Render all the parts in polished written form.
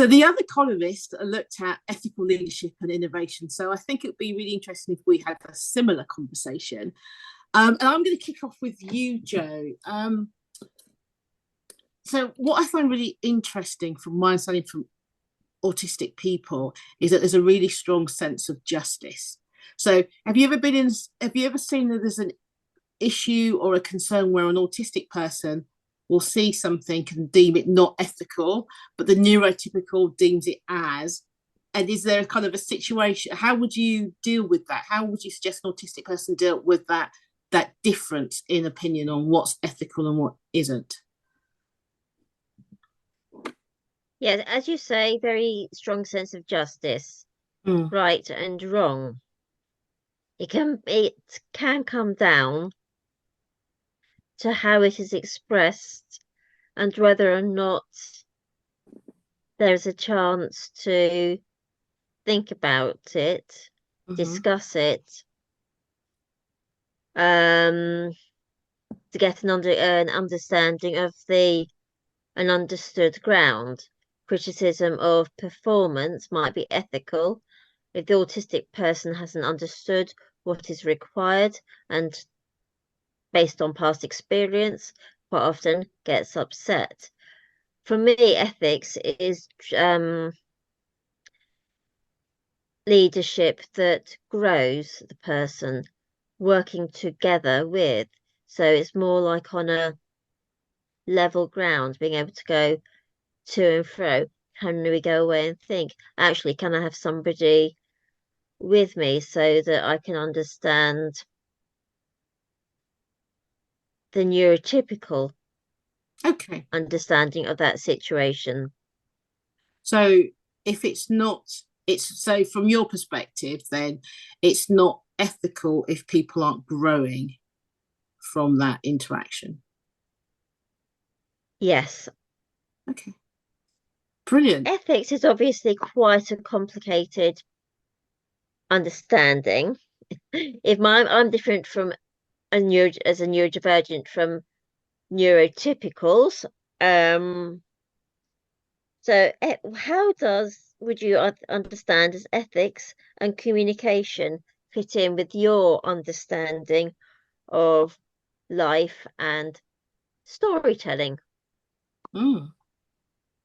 So the other columnist looked at ethical leadership and innovation. So I think it would be really interesting if we had a similar conversation. And I'm going to kick off with you, Joe. So what I find really interesting from my understanding from autistic people is that there's a really strong sense of justice. So have you ever seen that there's an issue or a concern where an autistic person will see something and deem it not ethical, but the neurotypical deems it as? And is there kind of a situation? How would you deal with that? How would you suggest an autistic person deal with that difference in opinion on what's ethical and what isn't? Yeah, as you say, very strong sense of justice, right and wrong. It can come down to how it is expressed and whether or not there's a chance to think about it, discuss it, to get an understanding of an understood ground. Criticism of performance might be ethical if the autistic person hasn't understood what is required and based on past experience, quite often gets upset. For me, ethics is leadership that grows the person, working together with. So it's more like on a level ground, being able to go to and fro. Can we go away and think, actually, can I have somebody with me so that I can understand the neurotypical understanding of that situation? So if it's so from your perspective, then it's not ethical if people aren't growing from that interaction. Yes. Okay. Brilliant. Ethics is obviously quite a complicated understanding. If I'm different from as a neurodivergent from neurotypicals. So how would you understand as ethics and communication fit in with your understanding of life and storytelling?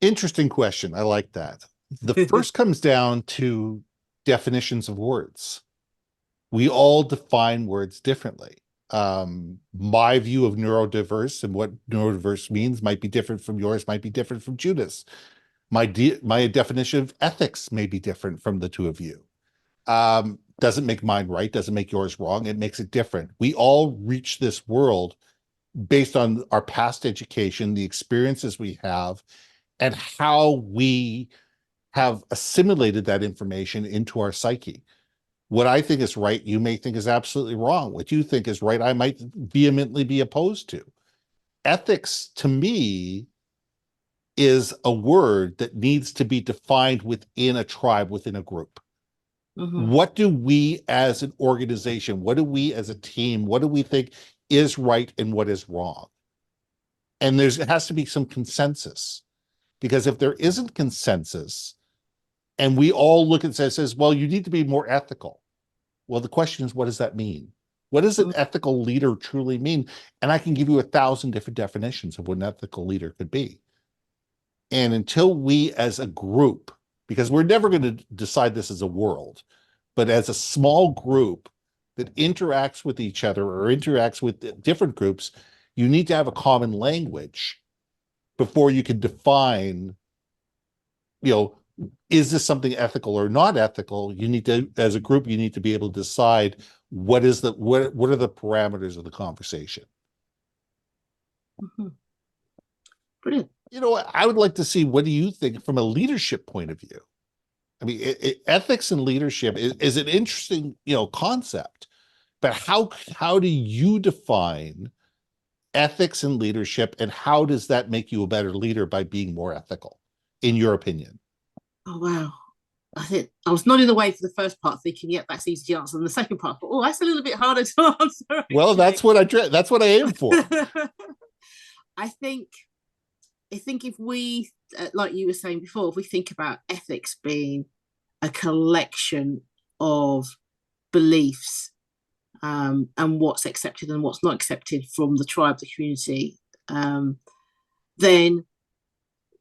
Interesting question. I like that. The first comes down to definitions of words. We all define words differently. My view of neurodiverse and what neurodiverse means might be different from yours, might be different from Judith's. My definition of ethics may be different from the two of you. Doesn't make mine right, doesn't make yours wrong. It makes it different. We all reach this world based on our past education, the experiences we have, and how we have assimilated that information into our psyche. What I think is right, you may think is absolutely wrong. What you think is right, I might vehemently be opposed to. Ethics, to me, is a word that needs to be defined within a tribe, within a group. What do we as an organization, what do we as a team, what do we think is right and what is wrong? And it has to be some consensus. Because if there isn't consensus, and we all look and says, well, you need to be more ethical. Well, the question is, what does that mean? What does an ethical leader truly mean? And I can give you 1,000 different definitions of what an ethical leader could be. And until we as a group, because we're never going to decide this as a world, but as a small group that interacts with each other or interacts with different groups, you need to have a common language before you can define, is this something ethical or not ethical? You need to, as a group, you need to be able to decide what are the parameters of the conversation. Brilliant. I would like to see, what do you think from a leadership point of view? I mean, ethics and leadership is an interesting, concept, but how do you define ethics and leadership, and how does that make you a better leader by being more ethical, in your opinion? Oh, wow. I think I was nodding away for the first part, thinking, "Yep, that's easy to answer." And the second part, oh, that's a little bit harder to answer. Actually. Well, that's what I aim for. I think I think if we, like you were saying before, if we think about ethics being a collection of beliefs, and what's accepted and what's not accepted from the tribe, the community, then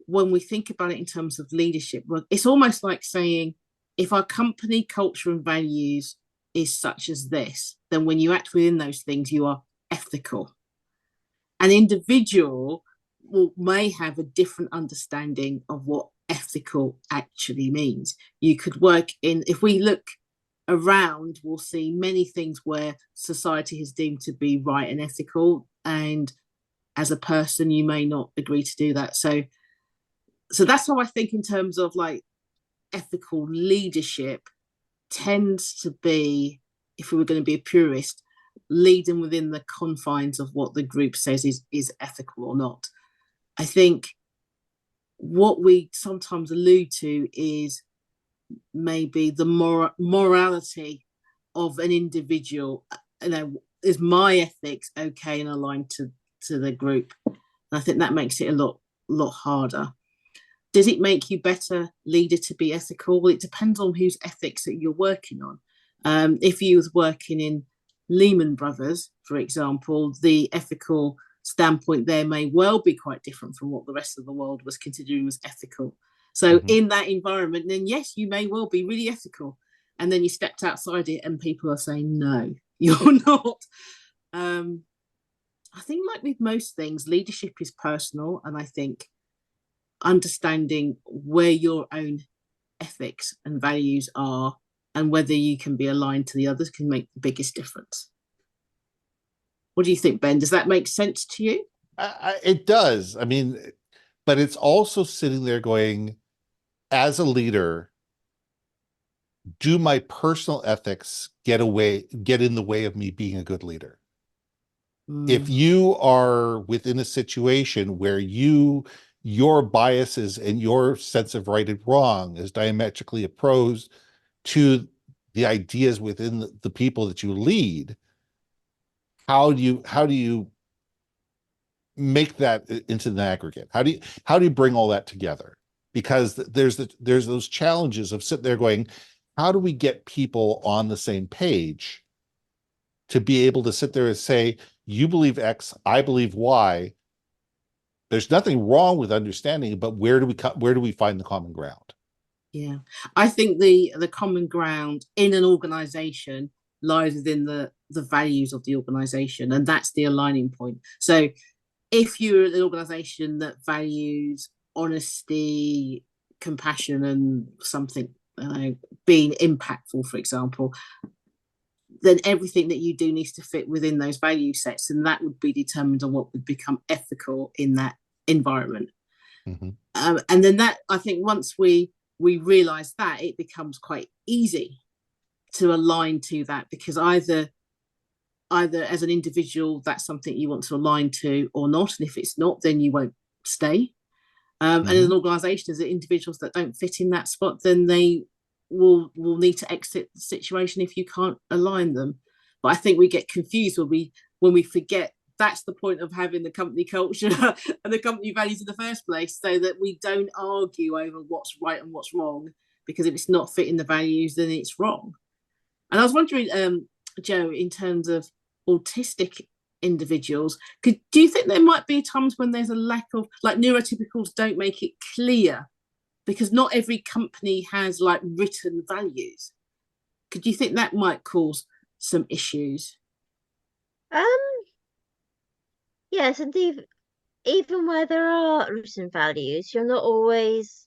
when we think about it in terms of leadership, well, it's almost like saying, if our company culture and values is such as this, then when you act within those things, you are ethical. An individual may have a different understanding of what ethical actually means. You could work in, if we look around, we'll see many things where society has deemed to be right and ethical, and as a person you may not agree to do that. So that's how I think in terms of like ethical leadership tends to be, if we were going to be a purist, leading within the confines of what the group says is ethical or not. I think what we sometimes allude to is maybe the morality of an individual. You know, is my ethics okay and aligned to the group? And I think that makes it a lot harder. Does it make you better leader to be ethical? Well, it depends on whose ethics that you're working on. If you was working in Lehman Brothers, for example, the ethical standpoint there may well be quite different from what the rest of the world was considering as ethical. So in that environment, then yes, you may well be really ethical. And then you stepped outside it and people are saying, no, you're not. I think like with most things, leadership is personal. And I think understanding where your own ethics and values are and whether you can be aligned to the others can make the biggest difference. What do you think, Ben? Does that make sense to you? It does. I mean, but it's also sitting there going, as a leader, do my personal ethics get in the way of me being a good leader? If you are within a situation where your biases and your sense of right and wrong is diametrically opposed to the ideas within the people that you lead, how do you make that into an aggregate? How do you bring all that together? Because there's those challenges of sitting there going, how do we get people on the same page to be able to sit there and say, you believe X, I believe Y. There's nothing wrong with understanding, but where do we find the common ground? Yeah, I think the common ground in an organization lies within the values of the organization, and that's the aligning point. So if you're an organization that values honesty, compassion, and something, being impactful, for example, then everything that you do needs to fit within those value sets, and that would be determined on what would become ethical in that environment. And then that, I think, once we realize that, it becomes quite easy to align to that, because either as an individual that's something you want to align to or not, and if it's not, then you won't stay. And as an organization, as individuals that don't fit in that spot, then they will need to exit the situation if you can't align them. But I think we get confused when we forget that's the point of having the company culture and the company values in the first place, so that we don't argue over what's right and what's wrong, because if it's not fitting the values, then it's wrong. And I was wondering, Joe, in terms of autistic individuals, do you think there might be times when there's a lack of, like, neurotypicals don't make it clear, because not every company has like written values? Could you think that might cause some issues? Yes, indeed. Even where there are written values, you're not always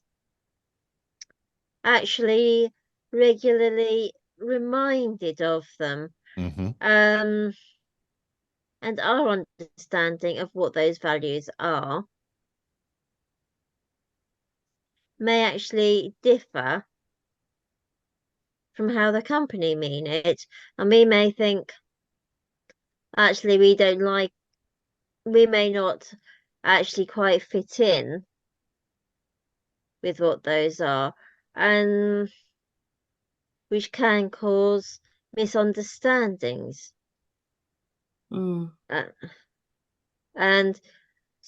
actually regularly reminded of them. And our understanding of what those values are may actually differ from how the company mean it. And we may think, actually, we may not actually quite fit in with what those are, and which can cause misunderstandings. And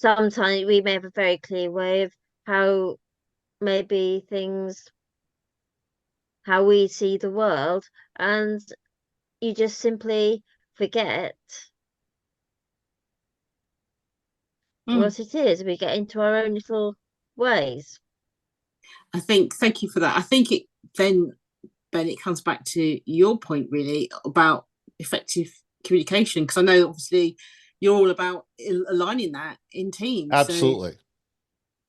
sometimes we may have a very clear way of how maybe things, how we see the world, and you just simply forget what it is. We get into our own little ways. I think, thank you for that. I think it then, Ben, it comes back to your point really about effective communication, because I know obviously you're all about aligning that in teams. Absolutely.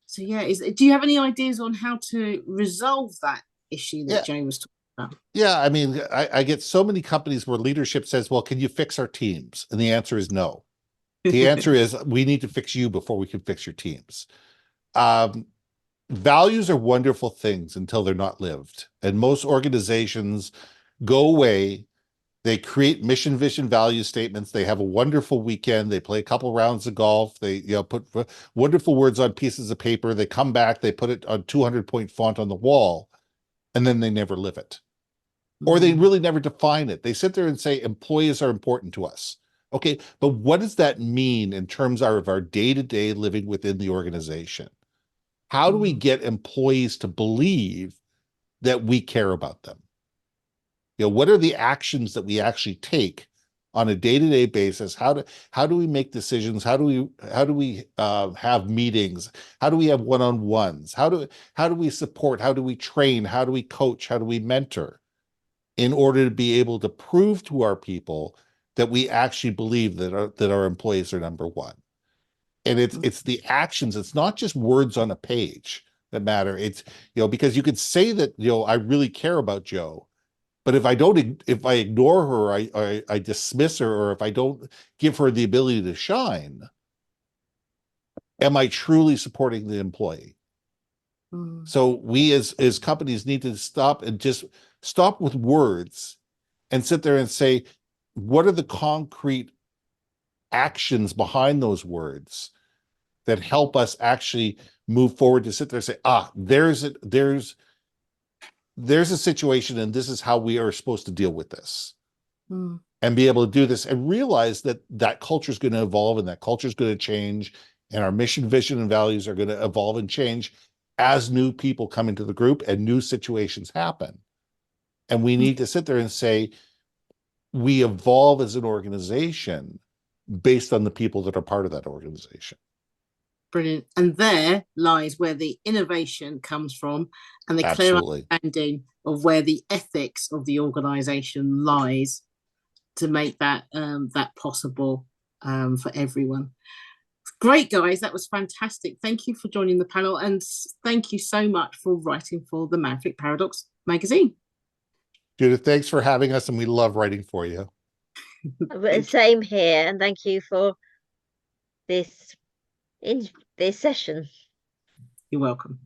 So yeah, do you have any ideas on how to resolve that issue that Jane was talking about? Yeah, I mean, I get so many companies where leadership says, well, can you fix our teams? And the answer is no. The answer is we need to fix you before we can fix your teams. Values are wonderful things until they're not lived. And most organizations go away. They create mission, vision, value statements. They have a wonderful weekend. They play a couple rounds of golf. They, put wonderful words on pieces of paper. They come back, they put it on 200-point font on the wall, and then they never live it. Or they really never define it. They sit there and say, employees are important to us. Okay, but what does that mean in terms of our day-to-day living within the organization? How do we get employees to believe that we care about them? What are the actions that we actually take on a day-to-day basis? How do we make decisions? How do we have meetings? How do we have one-on-ones? How do we support? How do we train? How do we coach? How do we mentor? In order to be able to prove to our people that we actually believe that our employees are number one. And it's the actions. It's not just words on a page that matter. It's, because you could say that, I really care about Joe, but if I ignore her, I dismiss her, or if I don't give her the ability to shine, am I truly supporting the employee? So we as companies need to stop with words and sit there and say, what are the concrete actions behind those words that help us actually move forward, to sit there and say, there's a situation and this is how we are supposed to deal with this. And be able to do this and realize that culture is going to evolve and that culture is going to change, and our mission, vision, and values are going to evolve and change as new people come into the group and new situations happen. And we need to sit there and say, we evolve as an organization based on the people that are part of that organization. Brilliant. And there lies where the innovation comes from, and the clear understanding of where the ethics of the organization lies, to make that possible for everyone. Great, guys. That was fantastic. Thank you for joining the panel, and thank you so much for writing for the Maverick Paradox magazine. Judith, thanks for having us, and we love writing for you. Same here, and thank you for this session. You're welcome.